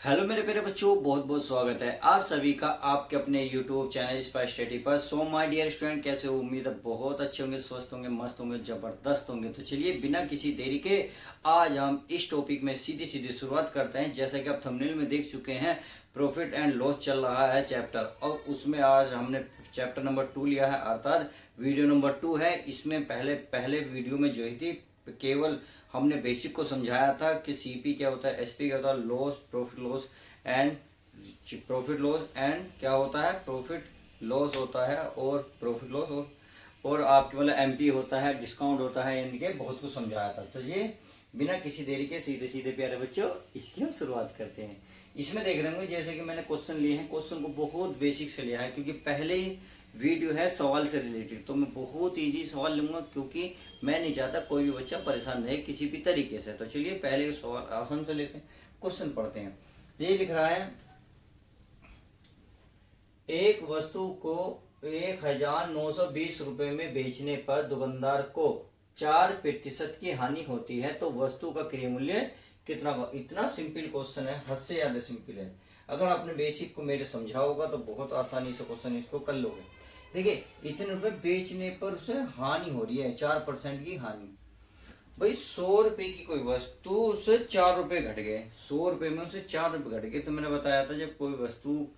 Hello मेरे प्यारे बच्चों, बहुत बहुत स्वागत है आप सभी का आपके अपने यूट्यूब चैनल स्पाइस स्टडी पर। सो माय डियर स्टूडेंट, कैसे हो? उम्मीद है बहुत अच्छे होंगे, स्वस्थ होंगे, मस्त होंगे, जबरदस्त होंगे। तो चलिए बिना किसी देरी के आज हम इस टॉपिक में सीधी सीधी शुरुआत करते हैं। जैसा कि आप थंबनेल में देख चुके हैं, प्रॉफिट एंड लॉस चल रहा है चैप्टर, और उसमें आज हमने चैप्टर नंबर 2 लिया है, अर्थात वीडियो नंबर 2 है। इसमें पहले पहले वीडियो में जो थी केवल हमने बेसिक को समझाया था कि सीपी क्या होता है, एसपी क्या होता है, लॉस प्रॉफिट लॉस एंड क्या होता है, प्रॉफिट लॉस होता है, और प्रॉफिट लॉस और आपके मतलब एमपी होता है, डिस्काउंट होता है, यानी कि बहुत कुछ समझाया था। तो ये बिना किसी देरी के सीधे सीधे प्यारे बच्चों इसकी हम शुरुआत करते हैं। इसमें देख रहे होंगे जैसे कि मैंने क्वेश्चन लिए हैं, क्वेश्चन को बहुत बेसिक से लिया है क्योंकि पहले ही वीडियो है सवाल से रिलेटेड, तो मैं बहुत इजी सवाल लूंगा क्योंकि मैं नहीं चाहता कोई भी बच्चा परेशान रहे किसी भी तरीके से। तो चलिए पहले सवाल आसान से लेते हैं, क्वेश्चन पढ़ते हैं। ये लिख रहा है, एक वस्तु को 1920 रुपए में बेचने पर दुकानदार को 4% की हानि होती है, तो वस्तु का क्रय मूल्य कितना होगा? इतना सिंपल क्वेश्चन है, हद से ज्यादा सिंपल है। अगर आपने बेसिक को मेरे समझा होगा तो बहुत आसानी से क्वेश्चन इसको कर लोगे। देखिए, इतने रुपए बेचने पर उसे हानि हो रही है, 4% की हानि। भाई 100 रुपए की कोई वस्तु, उससे 4 रुपए घट गए, 100 रुपए में उसे 4 रुपए घट गए। तो मैंने बताया था जब कोई वस्तु,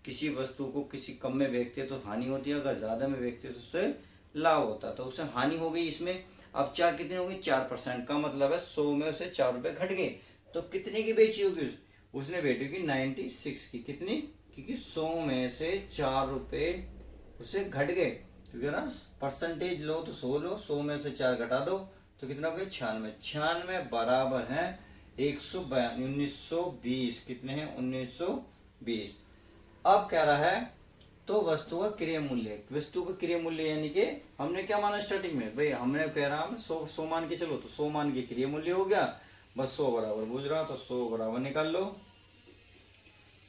किसी वस्तु को किसी कम में बेचते हैं तो हानि होती है, अगर ज्यादा में बेचते हैं तो उससे लाभ होता है। तो उससे हानि हो गई इसमें। अब चार कितनी हो गई? 4% का मतलब है 100 में उसे 4 रुपए घट गए। तो कितने की बेची होगी? उसने बेची होगी 96 की। कितनी? क्योंकि 100 में से 4 रुपए उसे घट गए, क्योंकि ना परसेंटेज लो तो 100 लो, 100 में से 4 घटा दो तो कितना हो गया? 96। 96 बराबर है 1920। कितने हैं? 1920। अब कह रहा है तो वस्तु का क्रय मूल्य, वस्तु का क्रय मूल्य यानी कि हमने क्या माना स्टार्टिंग में? भाई हमने कह रहा हम 100 मान के चलो, तो 100 मान के क्रय मूल्य हो गया, बस 100 बराबर बुझ रहा, तो 100 बराबर निकाल लो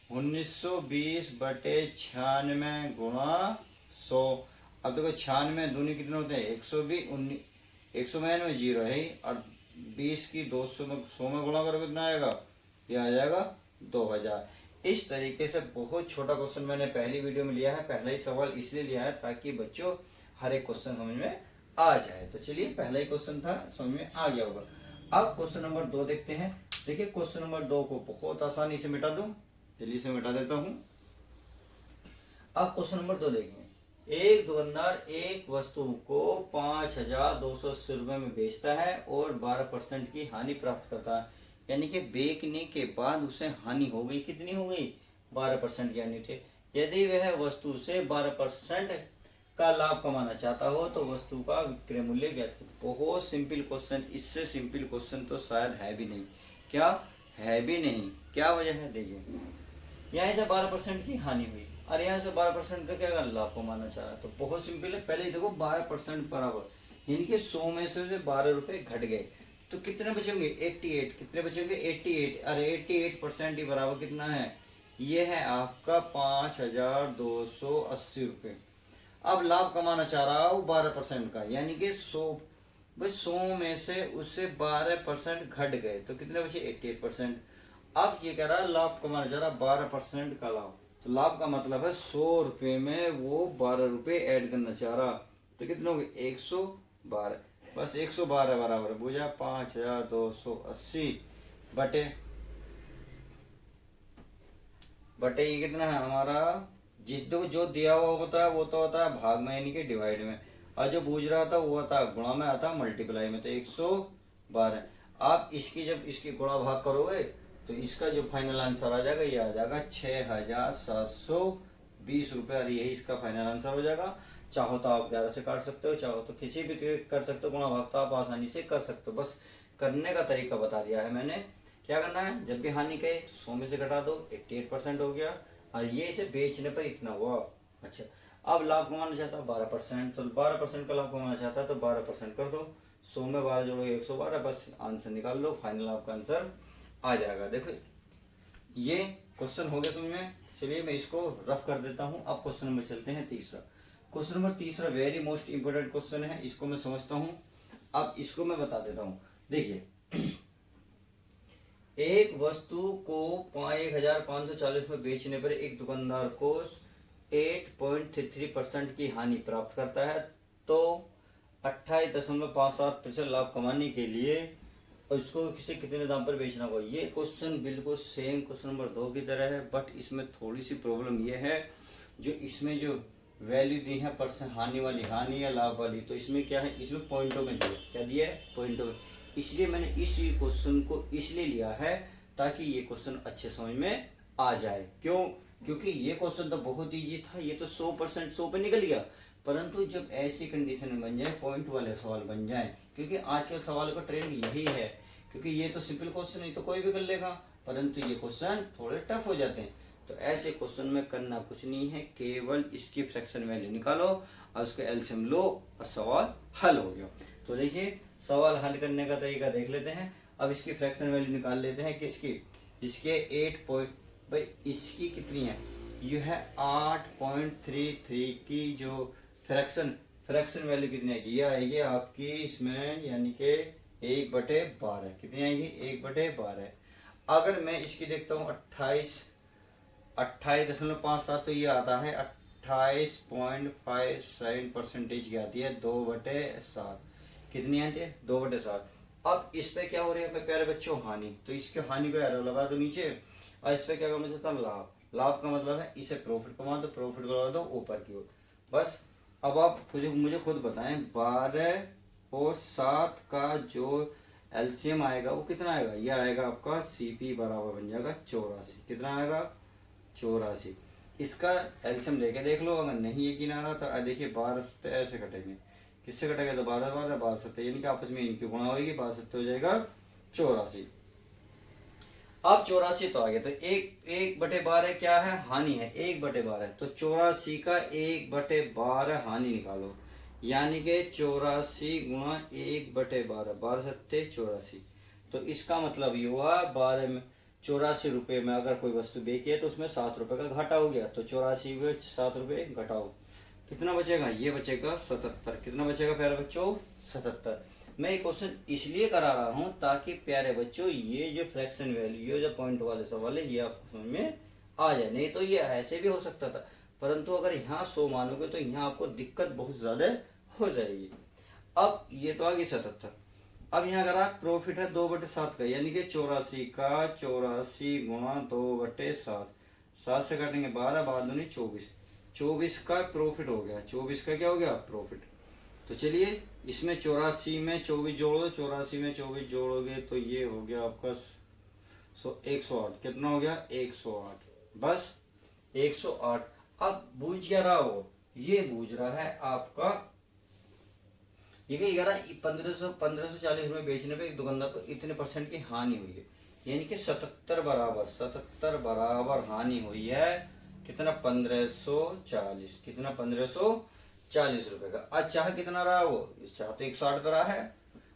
1920 बटे 96 गुणा 100। अब देखो 96 दूनी कितने होते हैं? 120। 100 में जीरो है ही, और 20 की 200 में 100 में गुणा करो कितना आएगा? ये आ जाएगा 2000। इस तरीके से बहुत छोटा क्वेश्चन मैंने पहली वीडियो में लिया है, पहला ही सवाल इसलिए लिया है ताकि बच्चों हर एक क्वेश्चन समझ में आ जाए। तो चलिए पहला ही क्वेश्चन था, समझ में आ गया होगा। अब क्वेश्चन नंबर 2 देखते हैं। देखिए क्वेश्चन नंबर 2 को बहुत आसानी से मिटा दूं, जल्दी से मिटा देता हूं। अब क्वेश्चन नंबर 2 देखेंगे। एक दुकानदार एक वस्तु को 5280 रुपए में बेचता है और 12% की हानि प्राप्त करता है, यानी कि बेचने के बाद उसे हानि हो गई। कितनी हो गई? 12% की हानि थी। यदि वह वस्तु से 12% का लाभ कमाना चाहता हो तो वस्तु का विक्रय मूल्य ज्ञात करो। बहुत सिंपल क्वेश्चन, इससे सिंपल क्वेश्चन तो शायद है भी नहीं। क्या है भी नहीं? क्या वजह है? देखिए, यहाँ से 12% की हानि हुई और यहाँ से 12% का क्या लाभ कमाना चाह रहा है, तो बहुत सिंपल है। पहले देखो 12% बराबर, यानी कि 100 में से 12 रुपए घट गए तो कितने बचेंगे? 88। कितने बचेंगे? 88। अरे 88% ही बराबर कितना है? ये है आपका 5280 रुपये। अब लाभ कमाना चाह रहा हूँ 12% का, यानी कि 100, भाई 100 में से उससे 12% घट गए तो कितने बचे? 88%। अब ये कह रहा है लाभ कमाना चाह रहा 12% का लाभ, तो लाभ का मतलब है 100 रुपये में वो 12 रुपये ऐड करना चाह रहा, तो कितने हो गए? 112। बस 112 बराबर बुझा 5280 बटे बटे ये कितना है हमारा? जिद्दो जो दिया हुआ होता है वो तो होता है भाग में, यानी कि डिवाइड में, और जो बूझ रहा था वो था गुणा में, आता मल्टीप्लाई में, तो 112। आप इसकी जब इसकी गुणा भाग करोगे तो इसका जो फाइनल आंसर आ जाएगा ये आ जाएगा 6720 रुपये, और यही इसका फाइनल आंसर हो जाएगा। चाहो तो आप 11 से काट सकते हो, चाहो तो किसी भी कर सकते हो, गुणा भाग तो आप आसानी से कर सकते हो। बस करने का तरीका बता दिया है मैंने। क्या करना है? जब भी हानि कहे तो 100 में से घटा दो, 88% हो गया, और ये इसे बेचने पर इतना हुआ। अच्छा, अब लाभ कमाना चाहता है 12%, तो 12% का लाभ कमाना चाहता है तो 12% कर दो, 100 में 12 जोड़ो 112, बस आंसर निकाल दो, फाइनल आपका आंसर आ जाएगा। देखो ये क्वेश्चन हो गया समझ में। चलिए मैं इसको रफ कर देता हूँ। अब क्वेश्चन नंबर चलते हैं तीसरा। क्वेश्चन नंबर तीसरा वेरी मोस्ट इंपोर्टेंट क्वेश्चन है, इसको मैं समझता हूँ। अब इसको मैं बता देता हूँ। देखिए एक वस्तु को 1540 में बेचने पर एक दुकानदार को 8.33% की हानि प्राप्त करता है, तो 28.57% लाभ कमाने के लिए उसको किसी कितने दाम पर बेचना होगा। ये क्वेश्चन बिल्कुल सेम क्वेश्चन नंबर 2 की तरह है, बट इसमें थोड़ी सी प्रॉब्लम ये है, जो इसमें जो वैल्यू दी है परसेंट हानि वाली, हानि या लाभ वाली, तो इसमें क्या है, इसमें पॉइंटों में दिया, क्या दिया है, पॉइंटों में। इसलिए मैंने इस क्वेश्चन को इसलिए लिया है ताकि ये क्वेश्चन अच्छे समझ में आ जाए। क्यों? क्योंकि ये क्वेश्चन तो बहुत ईजी था, ये तो 100% 100 पे निकल गया। परंतु जब ऐसी कंडीशन में बन जाए, पॉइंट वाले सवाल बन जाए, क्योंकि आजकल सवाल का ट्रेंड यही है, क्योंकि ये तो सिंपल क्वेश्चन नहीं तो कोई भी कर लेगा, परंतु ये क्वेश्चन थोड़े टफ हो जाते हैं। तो ऐसे क्वेश्चन में करना कुछ नहीं है, केवल इसकी फ्रैक्शन वैल्यू निकालो और उसके एलसीएम लो और सवाल हल हो गया। तो देखिए सवाल हल करने का तरीका देख लेते हैं। अब इसकी फ्रैक्शन वैल्यू निकाल लेते हैं, किसकी, इसके 8 पॉइंट, भाई इसकी कितनी है, ये है 8.33 की जो फ्रैक्शन वैल्यू कितनी आएगी, ये आएगी आपकी इसमें, यानी कि 1/12 कितनी आएगी, 1/12। अगर मैं इसकी देखता हूँ 28.57, तो ये आता है 28.57% की आती है, 2/7 कितनी आती है, 2/7। अब इस पे क्या हो रहा है मेरे प्यारे बच्चों, हानि, तो इसके हानि को एरो लगा दो नीचे, और इस पे क्या करना चाहता हूँ, लाभ। लाभ का मतलब है इसे प्रॉफिट कमा दो, प्रॉफिट कमा दो ऊपर की ओर, बस। अब आप मुझे खुद बताएं, 12 और 7 का जो एलसीएम आएगा वो कितना आएगा, ये आएगा आपका सीपी बराबर बन जाएगा 84। कितना आएगा, 84। इसका एलसीएम लेके देख लो, अगर नहीं यकीन आ रहा तो देखिए 12 सत्ते ऐसे कटेंगे, किससे कटेगा, तो 12 सत्ते यानी कि आपस में इनकी गुणा होगी, 12 सत्ते हो जाएगा 84। अब 84 तो आ गया, तो 1/12 क्या है, हानि है, 1/12, तो 84 का 1/12 हानि निकालो, यानी कि 84 गुणा 1/12, 12 सत्ते 84। तो इसका मतलब ये हुआ 12 में 84 रुपये में अगर कोई वस्तु बेची है तो उसमें 7 रुपये का घाटा हो गया, तो 84 में 7 रुपये घटाओ, कितना बचेगा, ये बचेगा 77। कितना बचेगा प्यारे बच्चों, 77। मैं ये क्वेश्चन इसलिए करा रहा हूँ ताकि प्यारे बच्चों ये जो फ्रैक्शन वैल्यू, जो पॉइंट वाले सवाल है, ये आपको समझ में आ जाए। नहीं तो ये ऐसे भी हो सकता था, परंतु अगर यहाँ 100 मानोगे तो यहाँ आपको दिक्कत बहुत ज्यादा हो जाएगी। अब ये तो आ गई 77। अब यहाँ अगर आप प्रॉफिट है 2/7 का, यानी कि 84 का 84 गुणा 2/7, 7 से काटेंगे 12, 12 दूनी 24, 24 का प्रॉफिट हो गया, 24 का क्या हो गया, प्रॉफिट। तो चलिए इसमें 84 में 24 जोड़ दो, 84 में 24 जोड़ोगे तो ये हो गया आपका 108। कितना हो गया, 108, बस 108। अब बूझ क्या रहा हो, ये बूझ रहा है आपका, ये 1540 रुपए बेचने पे एक दुकानदार को इतने परसेंट की हानि हुई है, यानी कि 77 बराबर हानि हुई है, कितना, 1540, कितना 1540 रुपए का। आज चाह कितना रहा वो, चाह तो 160 पे रहा है,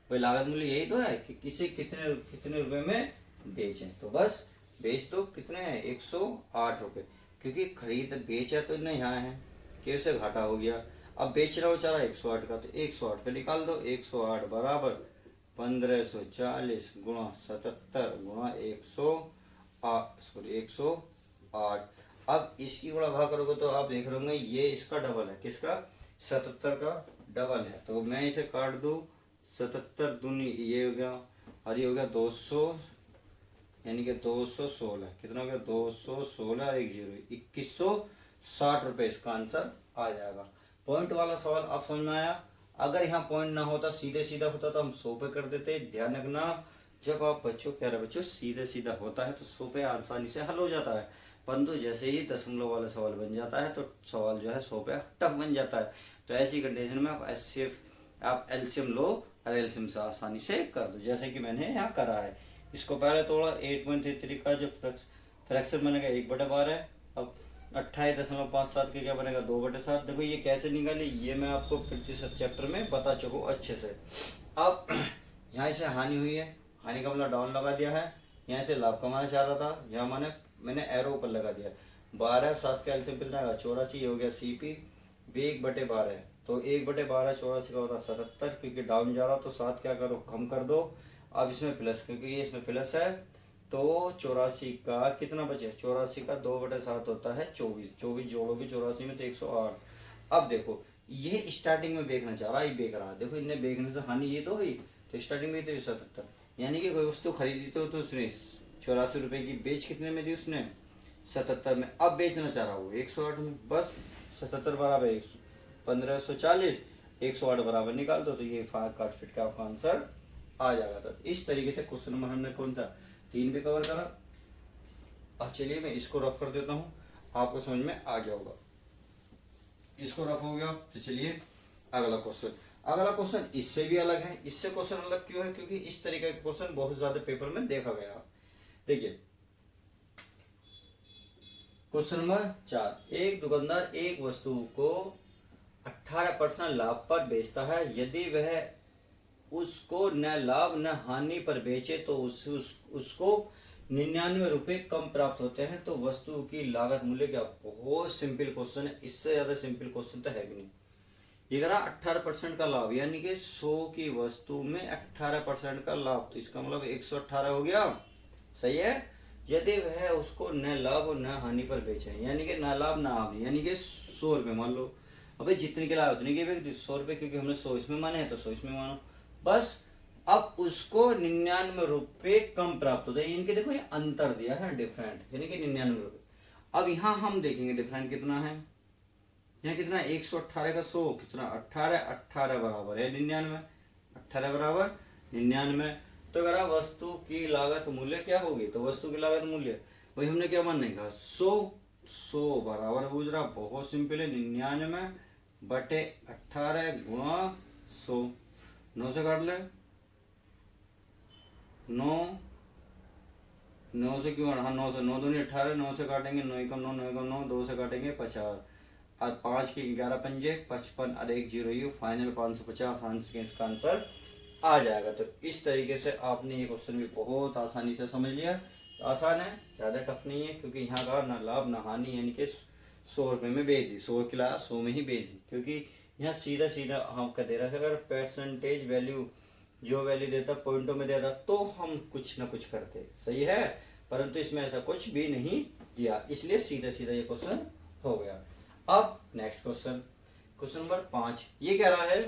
भाई लागत मूल्य यही तो है कि किसी कितने कितने रुपए में बेचें, तो बस बेच तो कितने हैं, 108 रुपए, क्योंकि खरीद बेचा तो नहीं यहाँ है कि उसे घाटा हो गया। अब बेच रहा हो चारा 108 का, तो 108 पे निकाल दो, 108 बराबर 1540 गुणा 77 गुणा 108। अब इसकी गुणा भाग करोगे तो आप देख रहे होंगे ये इसका डबल है, किसका, 77 का डबल है, तो मैं इसे काट दूं, 77 दूनी ये हो गया, और ये हो गया 200, यानी कि 216, कितना हो गया, 216, एक जीरो, 2160 रुपये इसका आंसर आ जाएगा। पॉइंट वाला सवाल आप समझ में आया। अगर यहाँ पॉइंट ना होता, सीधे सीधा होता तो हम 100 पे कर देते। ध्यान रखना, जब आप बच्चों, प्यारे बच्चों, सीधे सीधा होता है तो 100 पे आसानी से हल हो जाता है, परंतु जैसे ही दशमलव वाला सवाल बन जाता है तो सवाल जो है 100 पे टफ बन जाता है। तो ऐसी कंडीशन में आप सिर्फ आप एलसीएम लो और एलसीएम से आसानी से कर दो, जैसे कि मैंने यहाँ करा है। इसको पहले तोड़ा, 8.33 का जो फ्रैक्शन बनेगा 1/12, अब 28.57 के क्या बनेगा, 2/7। देखो ये कैसे निकाले, ये मैं आपको प्रतिशत चैप्टर में बता चुका हूँ अच्छे से। अब यहाँ से हानि हुई है, हानि का मतलब डाउन लगा दिया है, यहाँ से लाभ कमाना चाह रहा था, यहाँ मैंने एरो ऊपर लगा दिया। 12 और 7 का एलसीएम कितना है, 84 हो गया, सीपी भी 1/12 है, तो 1/12 84 का होता 77, क्योंकि डाउन जा रहा तो 7 क्या करो, कम कर दो। अब इसमें प्लस, क्योंकि ये इसमें प्लस है तो 84 का कितना बचे, 84 का 2/7 होता है 24, 24 जोड़ोगे 84 में तो 108। अब देखो ये स्टार्टिंग में बेचना चाह रहा है, ये बेच रहा है, देखो इनने बेचने से हानि ये तो हुई, तो स्टार्टिंग में तो 77, यानी कि कोई वस्तु खरीदी तो उसने 84 रुपए की, बेच कितने में दी उसने 77 में, अब बेचना चाह रहा हूँ 108 में, बस 77 बराबर 1540, 108 बराबर निकाल दो, तो ये 5 काट फिट का आपका आंसर आ जाएगा। तो इस तरीके से क्वेश्चन नंबर हमने कौन था 3 भी कवर करा। अब चलिए मैं इसको रफ कर देता हूँ, आपको समझ में आ गया होगा, इसको रफ हो गया। तो चलिए अगला क्वेश्चन, अगला क्वेश्चन इससे भी अलग है। इससे क्वेश्चन अलग क्यों है, क्योंकि इस तरीके का क्वेश्चन बहुत ज्यादा पेपर में देखा गया। देखिए क्वेश्चन नंबर 4, एक दुकानदार एक वस्तु को 18% लाभ पर बेचता है, यदि वह उसको न लाभ न हानि पर बेचे तो उसको 99 रुपए कम प्राप्त होते हैं, तो वस्तु की लागत मूल्य क्या। बहुत सिंपल क्वेश्चन है, इससे ज्यादा सिंपल क्वेश्चन तो है भी नहीं। ये करा 18% का लाभ, यानी कि 100 की वस्तु में 18% का लाभ, तो इसका मतलब 118 हो गया, सही है। यदि वह उसको न लाभ और न हानि पर बेचे, यानी कि न लाभ न हानि, यानी कि 100 रुपये मान लो, अबे जितने के लाभ उतने के बेच 100 रुपये, क्योंकि हमने 100 इसमें माने हैं तो 100 इसमें मानो, बस। अब उसको 99 रुपये कम प्राप्त होता है, इनके देखो ये अंतर दिया है डिफरेंट, यानी कि 99 रुपये। अब यहाँ हम देखेंगे डिफरेंट कितना है, यहाँ कितना 118 का 100 कितना 18, 18 बराबर है 99, 18 बराबर 99। तो अगर वस्तु की लागत मूल्य क्या होगी, तो वस्तु की लागत मूल्य वही हमने क्या मानने का 100, 100 बराबर गुजरा, बहुत सिंपल है 99 बटे 18 गुणा 100, 9 से काट ले, 9 से क्यों, हाँ 9 से, 9 दूनी 18, 9 से काटेंगे 9 को 9, 9 को 9, 2 से काटेंगे 50, और 5 के 11 पंजे 55 और 1 जीरो, यू फाइनल 550 आंसर, इसका आंसर आ जाएगा। तो इस तरीके से आपने ये क्वेश्चन भी बहुत आसानी से समझ लिया, आसान है, ज़्यादा टफ नहीं है, क्योंकि यहाँ का ना लाभ ना हानि, यानी कि 100 रुपये में बेच दी, 100 की लाभ 100 में ही बेच दी, क्योंकि यहाँ सीधा सीधा हम कह दे रहा है, अगर परसेंटेज वैल्यू जो वैल्यू देता पॉइंटों में देता तो हम कुछ ना कुछ करते, सही है, परंतु इसमें ऐसा कुछ भी नहीं दिया, इसलिए सीधा सीधा ये क्वेश्चन हो गया। अब नेक्स्ट क्वेश्चन, क्वेश्चन नंबर 5, ये कह रहा है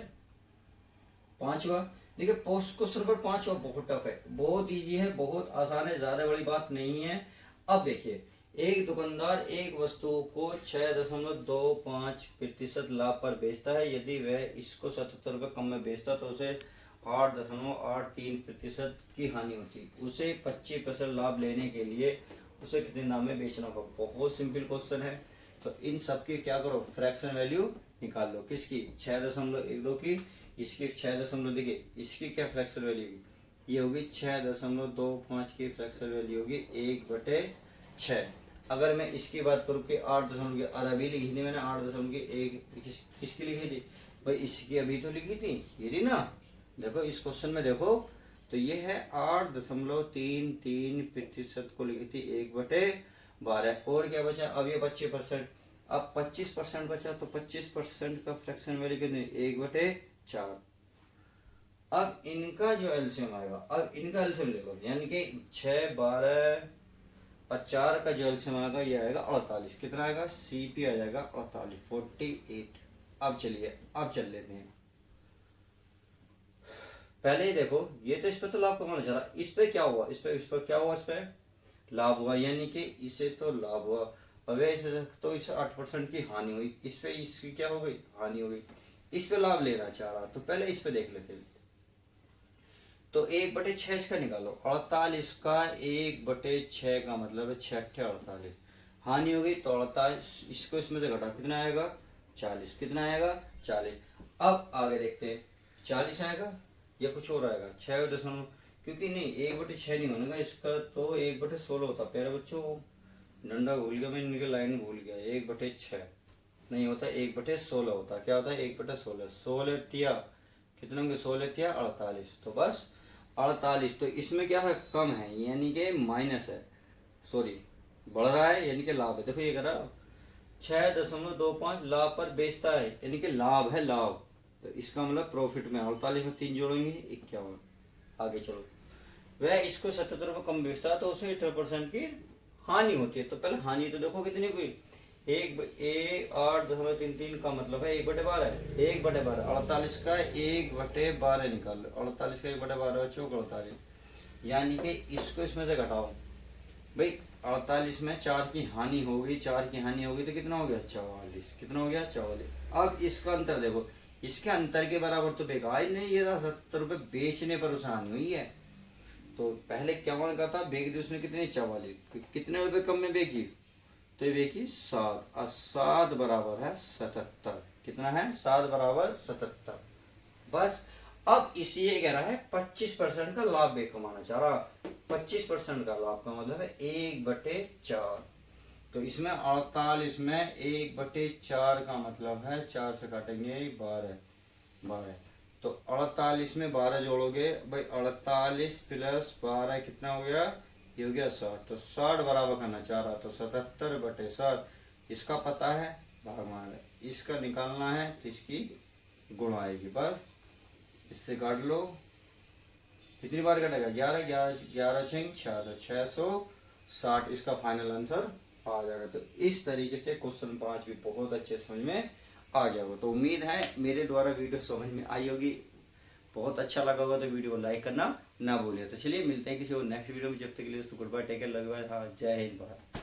5वां, देखिए पोस्ट क्वेश्चन नंबर 5वां बहुत टफ है, बहुत इजी है, बहुत आसान है, ज्यादा बड़ी बात नहीं है। अब देखिए एक दुकानदार एक वस्तु को 6.25% लाभ पर बेचता है, यदि वह इसको 77 रुपये कम में बेचता तो उसे 8.83% की हानि होती, उसे 25% लाभ लेने के लिए उसे कितने दाम में बेचना होगा। बहुत सिंपल क्वेश्चन है, तो इन सब की क्या करो फ्रैक्शन वैल्यू निकाल लो, किसकी 6.12 की, इसकी 6 देखिए इसकी क्या फ्रैक्शन वैल्यू होगी, ये होगी 6.25 की फ्रैक्शन वैल्यू होगी 1/6। अगर मैं इसकी बात करूँ कि 8 की, और अभी लिखी थी मैंने 8.1 किसकी लिखी थी भाई, इसकी अभी तो लिखी थी ये रही ना, देखो इस क्वेश्चन में देखो, तो ये है 8.33% को लिखी थी 1/12, और क्या बचा अब ये 25%, अब 25% बचा, तो 25% का फ्रैक्शन वैल्यू कितनी 1/4। अब इनका जो एलसीएम आएगा, अब इनका एलसीएम देखो, यानी कि 6, 12 और 4 का जो एलसीएम आएगा ये आएगा 48, कितना आएगा सीपी आ जाएगा 48, 48। अब चलिए अब चल लेते हैं, पहले ही देखो ये तो इस पे तो लाभ कमाना चाह रहा, इस पे क्या हुआ, इस पर क्या हुआ, इस पे लाभ हुआ, यानी कि इसे तो लाभ हुआ, अब इसे तो इसे 8% की हानि हुई, इस पे इसकी क्या हो गई हानि हो गई, इस पे लाभ लेना चाह रहा, तो पहले इस पे देख लेते हैं। तो 1/6 इसका निकालो, 48 का 1/6 का मतलब है 6 × 48, हानि हो गई तो 48, इसको इसमें से घटा कितना आएगा 40, कितना आएगा 40। अब आगे देखते हैं 40 आएगा या कुछ और आएगा 6 क्योंकि नहीं 1/6 नहीं होने का इसका, तो 1/16 होता, प्यारे बच्चों डंडा भूल गया मैं, इनके लाइन भूल गया, 1/6 नहीं होता 1/16 होता, क्या होता है 1/16, 16 तिया कितना होंगे 16 तिया 48, तो बस 48, तो इसमें क्या है कम है, यानी कि माइनस है, सॉरी बढ़ रहा है, यानी कि लाभ है, देखो ये करा 6.25 लाभ पर बेचता है, यानी कि लाभ है लाभ, तो इसका मतलब प्रॉफिट में 48 में 3 जोड़ेंगे 51। आगे चलो वह इसको 77 रुपये कम बेचता है तो उसे 18% की हानि होती है। तो पहले हानि तो देखो कितनी हुई, 8.33 का मतलब है 1/12, 1/12 48 का 1/12 निकाल लो, 48 का 1/12 चौक 48, यानी कि इसको इसमें से घटाओ भाई, 48 में 4 की हानि होगी, 4 की हानि होगी तो कितना हो गया 44, कितना हो गया 44। अब इसका अंतर देखो, इसके अंतर के बराबर तो बेकार ही नहीं, ये रहा 70 रुपये बेचने पर उसे हानि हुई है। तो पहले 51 का था, बेच दी उसने कितने 44, कितने रुपए कम में बेची, तो ये बेची 7, और 7 बराबर है 77, कितना है 7 बराबर 77। बस अब इसी ये कह रहा है 25% का लाभ वे कमाना चाह रहा, 25% का लाभ का मतलब है 1/4। तो इसमें 48 में 1/4 का मतलब है 4 से काटेंगे 12, तो 48 में 12 जोड़ोगे भाई, 48 प्लस 12 कितना हो गया, ये हो गया 60, तो 60 बराबर करना चाह रहा, तो 77/60 इसका पता है, भागमान है, इसका निकालना है तो इसकी गुण आएगी, बस इससे काट लो, कितनी बार कटेगा 11, 11 6 660, इसका फाइनल आंसर आ जाएगा। तो इस तरीके से क्वेश्चन 5 भी बहुत अच्छे समझ में आ गया होगा। तो उम्मीद है मेरे द्वारा वीडियो समझ में आई होगी, बहुत अच्छा लगा होगा तो वीडियो को लाइक करना ना भूलिए। तो चलिए मिलते हैं किसी और नेक्स्ट वीडियो में, जब तक के लिए good bye, take care, love you, हाँ जय हिंद भारत।